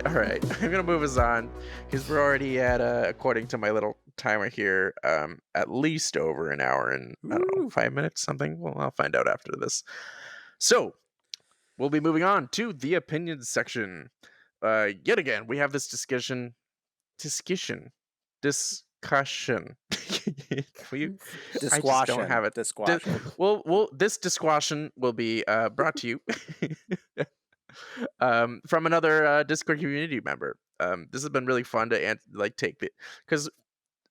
All right, I'm gonna move us on because we're already at, according to my little timer here, at least over an hour and I don't know, Woo! 5 minutes, something. Well, I'll find out after this. So we'll be moving on to the opinions section. Yet again, we have this discussion, discussion. we, I just don't have Disquashin. it. Di- Disquashin. this discussion will be brought to you from another Discord community member. This has been really fun to take it because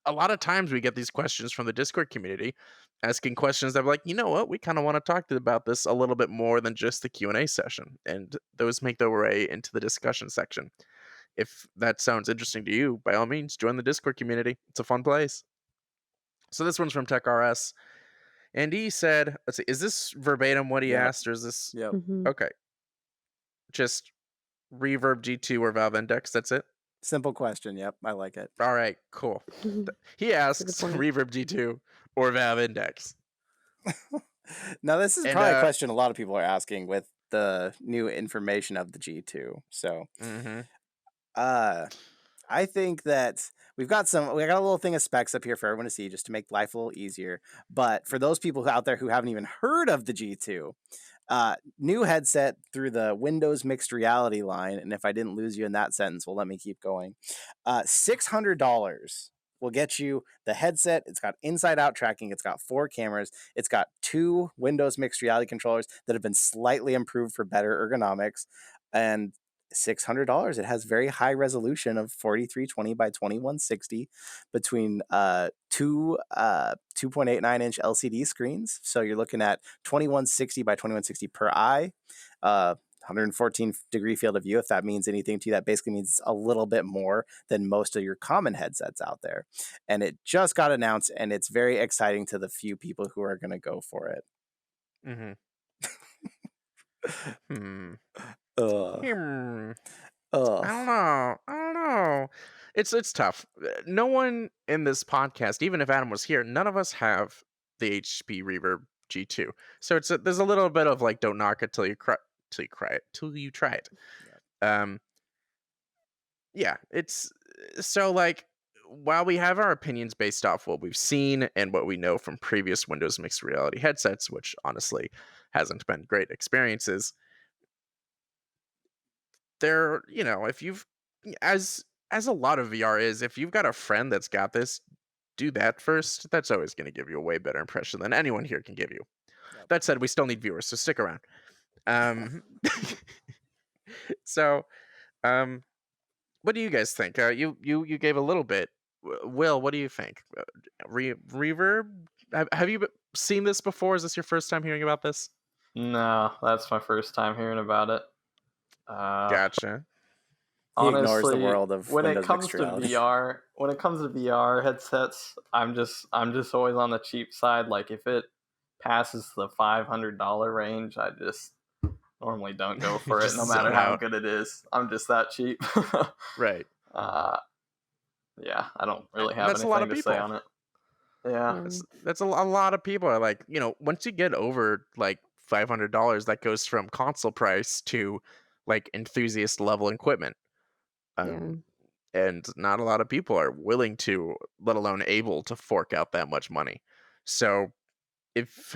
a lot of times we get these questions from the Discord community asking questions that are like, you know what, we kind of want to talk about this a little bit more than just the Q&A session, and those make their way into the discussion section. If that sounds interesting to you, by all means, join the Discord community. It's a fun place. So this one's from TechRS, and he said, let's see, is this verbatim what he Yep. asked, or is this Yep. okay? Just Reverb G2 or Valve Index, that's it? Simple question. Yep. I like it. All right, cool. He That's a good asks point. Reverb G2 or Valve Index. Now, this is And, probably a question a lot of people are asking with the new information of the G2. So, mhm. I think that we got a little thing of specs up here for everyone to see just to make life a little easier. But for those people out there who haven't even heard of the G2, new headset through the Windows mixed reality line. And if I didn't lose you in that sentence, well, let me keep going. $600 will get you the headset. It's got inside out tracking. It's got 4 cameras. It's got 2 Windows mixed reality controllers that have been slightly improved for better ergonomics. And $600. It has very high resolution of 4320 by 2160 between two 2.89-inch LCD screens. So you're looking at 2160 by 2160 per eye. 114 degree field of view. If that means anything to you, that basically means a little bit more than most of your common headsets out there. And it just got announced, and it's very exciting to the few people who are going to go for it. Mm-hmm. Hmm. Ugh. I don't know. It's tough. No one in this podcast, even if Adam was here, none of us have the HP Reverb G2. So there's a little bit of like, don't knock it till you try it. Yep. Yeah, it's so like, while we have our opinions based off what we've seen and what we know from previous Windows mixed reality headsets, which honestly hasn't been great experiences, there, if you've as a lot of VR is, if you've got a friend that's got this, do that first. That's always going to give you a way better impression than anyone here can give you. Yep. That said, we still need viewers, so stick around. So, what do you guys think? You gave a little bit. Will, what do you think? Reverb? Have you seen this before? Is this your first time hearing about this? No, that's my first time hearing about it. Gotcha. He ignores the Honestly, world of when Windows it comes mixed to reality. VR headsets, I'm just always on the cheap side. Like if it passes the $500 range, I just normally don't go for it, Just no matter zone how out. good it is. I'm just that cheap. Right. Yeah, I don't really have That's a lot anything of to say people. on it. Yeah. That's a lot of people are like, once you get over like $500, that goes from console price to like enthusiast level equipment. And not a lot of people are willing to, let alone able to, fork out that much money. So if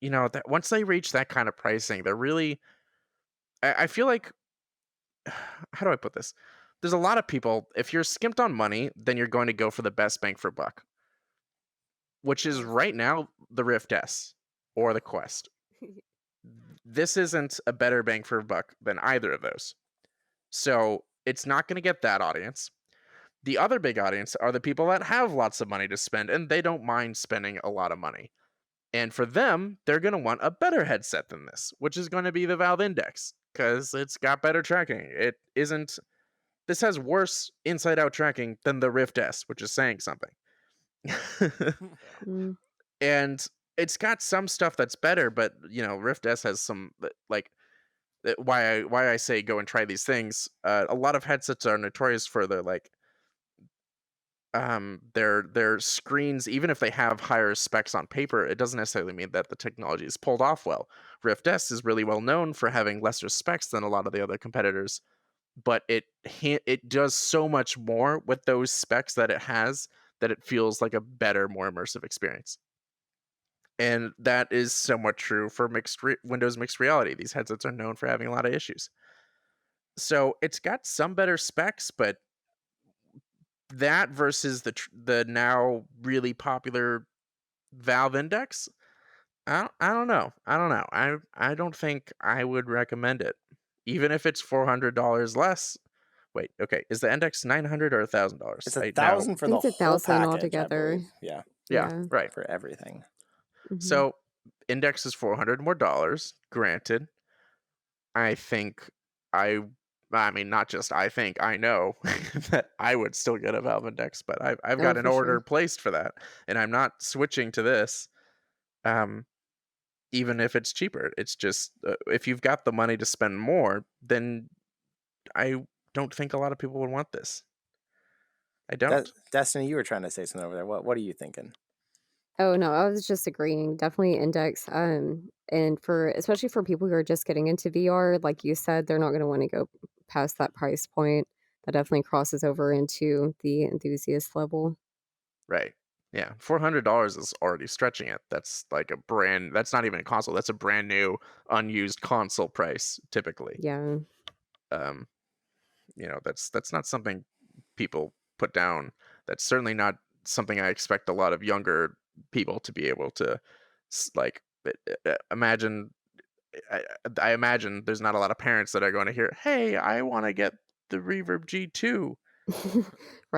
that once they reach that kind of pricing, they're really, I feel like, how do I put this? There's a lot of people, if you're skimped on money, then you're going to go for the best bang for buck, which is right now the Rift S or the Quest. This isn't a better bang for buck than either of those. So it's not going to get that audience. The other big audience are the people that have lots of money to spend, and they don't mind spending a lot of money. And for them, they're going to want a better headset than this, which is going to be the Valve Index, because it's got better tracking. This has worse inside-out tracking than the Rift S, which is saying something. And it's got some stuff that's better, but Rift S has some why I say go and try these things. A lot of headsets are notorious for their screens. Even if they have higher specs on paper, it doesn't necessarily mean that the technology is pulled off well. Rift S is really well known for having lesser specs than a lot of the other competitors, but it does so much more with those specs that it has that it feels like a better, more immersive experience. And that is somewhat true for Windows mixed reality. These headsets are known for having a lot of issues. So it's got some better specs, but that versus the now really popular Valve Index, I don't know. I don't know. I don't think I would recommend it, even if it's $400 less. Wait, okay, is the Index 900 or $1,000? It's a I now, thousand for I the think it's whole 1,000 package, I altogether. believe. Yeah, yeah, Yeah. right. for everything. Mhm. So Index is $400 more dollars. Granted, I think I. I mean, not just I think, I know that I would still get a Valve Index, but I've Oh, got an for order sure. placed for that, and I'm not switching to this. Um, Even if it's cheaper. It's just, if you've got the money to spend more, then I don't think a lot of people would want this. I don't. Destiny, you were trying to say something over there. What are you thinking? Oh, no, I was just agreeing. Definitely Index, and for especially for people who are just getting into VR, like you said, they're not gonna wanna go past that price point. That definitely crosses over into the enthusiast level. Right. Yeah. $400 is already stretching it. That's not even a console. That's a brand new unused console price typically. Yeah. Um, that's not something people put down. That's certainly not something I expect a lot of younger people to be able to imagine. I, I imagine there's not a lot of parents that are going to hear, "Hey, I want to get the Reverb G2.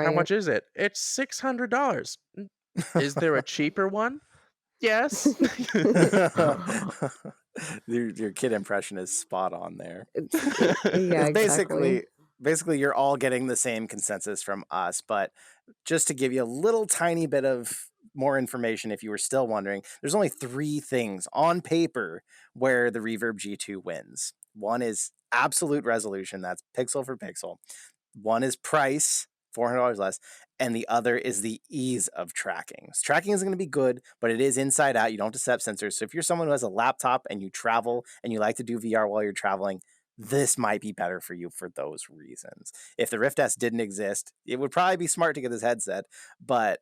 How Right. much is it? It's $600. Is there a cheaper one? Yes." Your kid impression is spot on there. Yeah, It's exactly. basically you're all getting the same consensus from us, but just to give you a little tiny bit of more information if you were still wondering, there's only 3 things on paper where the Reverb G2 wins. One is absolute resolution, that's pixel for pixel. One is price, $400 less, and the other is the ease of tracking. So tracking isn't going to be good, but it is inside out. You don't have to set sensors. So if you're someone who has a laptop and you travel and you like to do VR while you're traveling, this might be better for you for those reasons. If the Rift S didn't exist, it would probably be smart to get this headset, but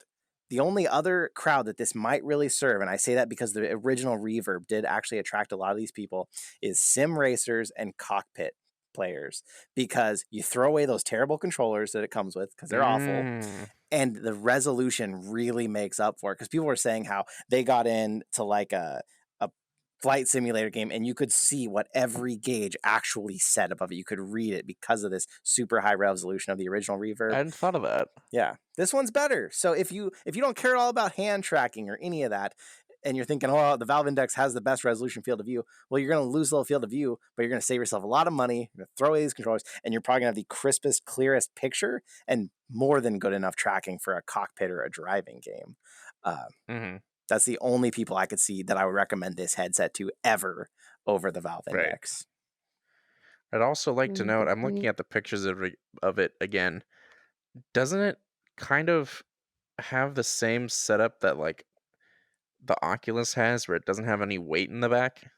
the only other crowd that this might really serve, and I say that because the original Reverb did actually attract a lot of these people, is sim racers and cockpit players, because you throw away those terrible controllers that it comes with because they're awful, Mm. and the resolution really makes up for it, because people were saying how they got into like a flight simulator game and you could see what every gauge actually said above it. You could read it because of this super high resolution of the original I Reverb. hadn't thought of that. Yeah, this one's better. So if you don't care at all about hand tracking or any of that, and you're thinking, oh, the Valve Index has the best resolution field of view, well, you're going to lose a little field of view, but you're going to save yourself a lot of money. You're going to throw away these controllers, and you're probably going to have the crispest, clearest picture and more than good enough tracking for a cockpit or a driving game. Uh, Hmm. that's the only people I could see that I would recommend this headset to ever over the Valve Right. Index. I'd also like to Yeah, note, good I'm looking point. at the pictures of it again. Doesn't it kind of have the same setup that like the Oculus has, where it doesn't have any weight in the back?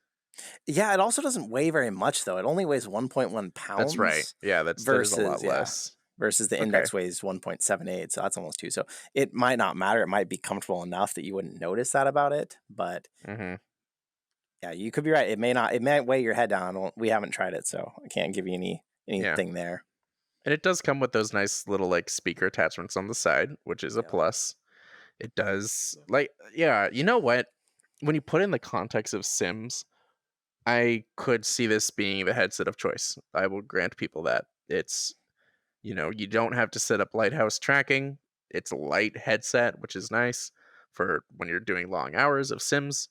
Yeah, it also doesn't weigh very much though. It only weighs 1.1 That's right. pounds Yeah, that is a lot less. versus the Okay. Index weighs 1.78, so that's almost 2. So it might not matter. It might be comfortable enough that you wouldn't notice that about it, but Hmm. yeah, you could be right. It might weigh your head down. We haven't tried it, so I can't give you Yeah. anything there. And it does come with those nice little like speaker attachments on the side, which is a Yeah. plus. It does like, yeah, you know what? When you put in the context of Sims, I could see this being the headset of choice. I will grant people that. It's, you don't have to set up lighthouse tracking. It's a light headset, which is nice for when you're doing long hours of Sims.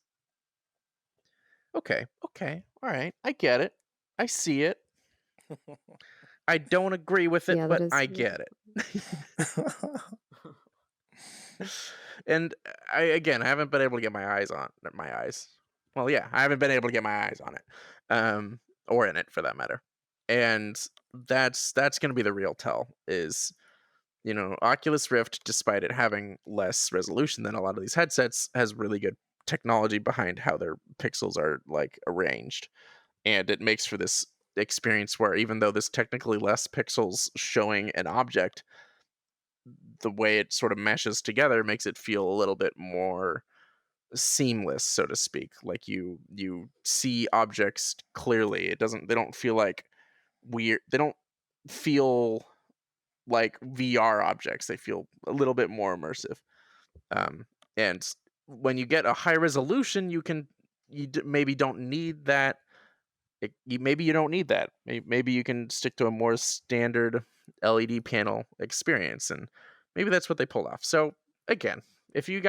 Okay, okay, all right. I get it. I see it. I don't agree with it, Yeah, that but is I get it. And I haven't been able to get my eyes. Well, yeah, I haven't been able to get my eyes on it, or in it for that matter. And that's going to be the real tell. Is Oculus Rift, despite it having less resolution than a lot of these headsets, has really good technology behind how their pixels are like arranged, and it makes for this experience where even though there's technically less pixels showing an object, the way it sort of meshes together makes it feel a little bit more seamless, so to speak. Like you see objects clearly. They don't feel like weird. They don't feel like VR objects. They feel a little bit more immersive. And when you get a high resolution, maybe don't need that. Maybe you don't need that. Maybe you can stick to a more standard LED panel experience, and maybe that's what they pulled off. So again, if you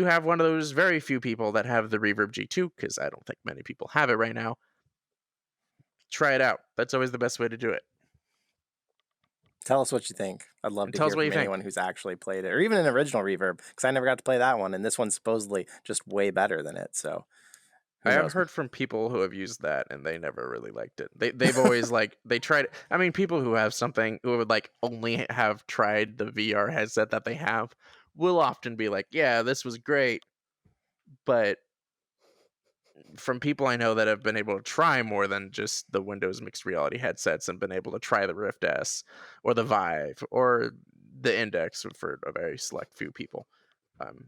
have one of those very few people that have the Reverb G2, because I don't think many people have it right now, try it out. That's always the best way to do it. Tell us what you think. I'd love And to tell hear us what from you think. anyone who's actually played it, or even an original Reverb, because I never got to play that one, and this one's supposedly just way better than it. So I have heard from people who have used that and they never really liked it. They've always they tried. I mean, people who have something who would only have tried the VR headset that they have will often be like, "Yeah, this was great," but from people I know that have been able to try more than just the Windows mixed reality headsets and been able to try the Rift S or the Vive or the Index for a very select few people, um,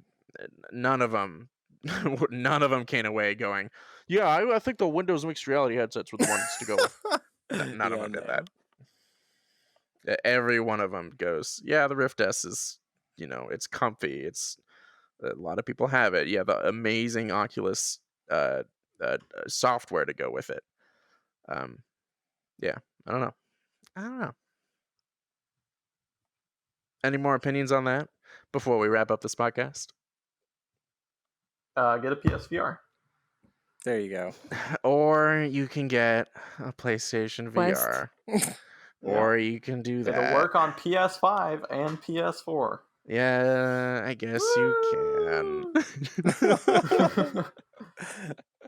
none of them came away going, yeah, I think the Windows mixed reality headsets were the ones to go with. None of them did that. Every one of them goes, yeah, the Rift S is, it's comfy. It's a lot of people have it. Yeah, the amazing Oculus software to go with it. Yeah, I don't know. Any more opinions on that before we wrap up this podcast? Get a PSVR. There you go. Or you can get a PlayStation Quest. VR. Or you can do that. It'll work on PS5 and PS4. Yeah, I guess you can.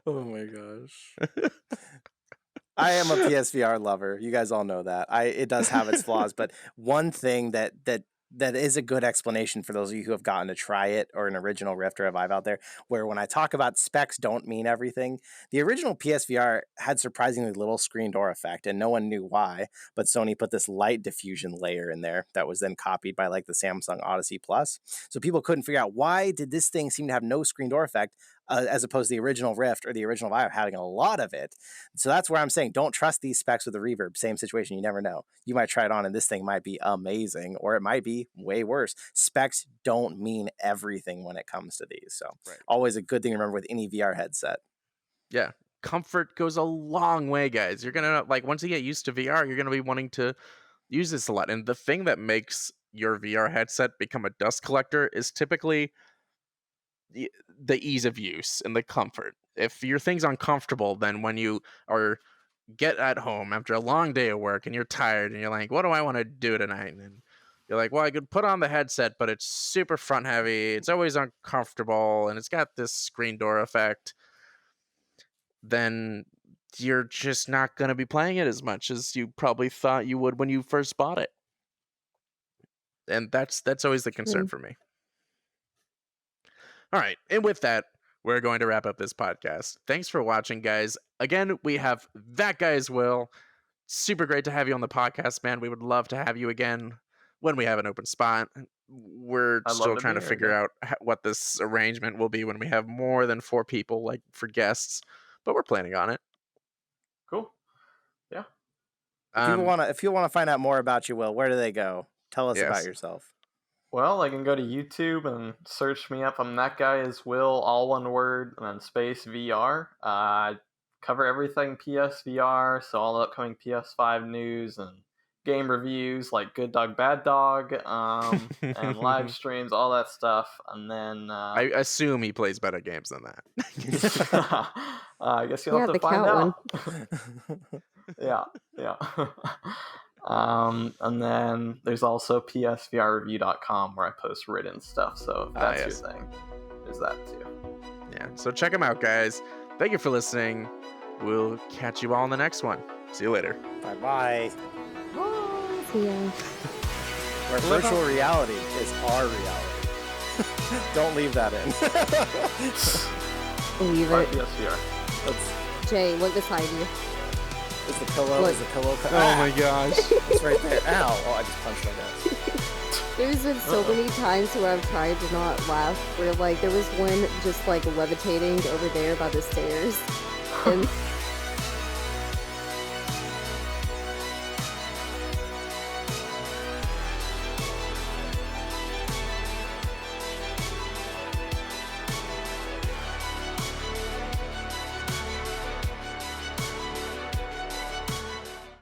Oh my gosh. I am a PSVR lover. You guys all know that. It does have its flaws, but one thing that is a good explanation for those of you who have gotten to try it, or an original Rift or a Vive out there, where when I talk about specs don't mean everything. The original PSVR had surprisingly little screen door effect, and no one knew why, but Sony put this light diffusion layer in there that was then copied by the Samsung Odyssey Plus. So people couldn't figure out, why did this thing seem to have no screen door effect, as opposed to the original Rift or the original Vive having a lot of it. So that's where I'm saying, don't trust these specs with the Reverb. Same situation, you never know. You might try it on and this thing might be amazing, or it might be way worse. Specs don't mean everything when it comes to these. So always a good thing to remember with any VR headset. Yeah. Comfort goes a long way, guys. You're going to, once you get used to VR, you're going to be wanting to use this a lot. And the thing that makes your VR headset become a dust collector is typically the ease of use and the comfort. If your thing's uncomfortable, then when you get at home after a long day of work and you're tired and you're like, what do I want to do tonight? And you're like, well, I could put on the headset, but it's super front heavy. It's always uncomfortable and it's got this screen door effect. Then you're just not going to be playing it as much as you probably thought you would when you first bought it. And that's always the concern for me. All right. And with that, we're going to wrap up this podcast. Thanks for watching, guys. Again, we have that guy as well. Super great to have you on the podcast, man. We would love to have you again when we have an open spot. We're still trying to figure out what this arrangement will be when we have more than 4 people, for guests, but we're planning on it. Cool. Yeah. If you want to find out more about you, Will, where do they go? Tell us about yourself. Well, I can go to YouTube and search me up. I'm That Guy Is Will, all one word, and then space VR. I cover everything PSVR, so all the upcoming PS5 news and game reviews like Good Dog, Bad Dog, and live streams, all that stuff. And then I assume he plays better games than that. I guess you'll have to find out. Yeah. And then there's also psvrreview.com where I post written stuff. So if that's your thing, there's that too. Yeah. So check them out, guys. Thank you for listening. We'll catch you all in the next one. See you later. Bye-bye. See ya. Where virtual reality is our reality. Don't leave that in. Leave it. PSVR. Jay, look beside you. Is the pillow? Look. Is the pillow? Oh my gosh. It's right there. Ow! Oh, I just punched my desk. There's been so many times where I've tried to not laugh, where like there was one just like levitating over there by the stairs, and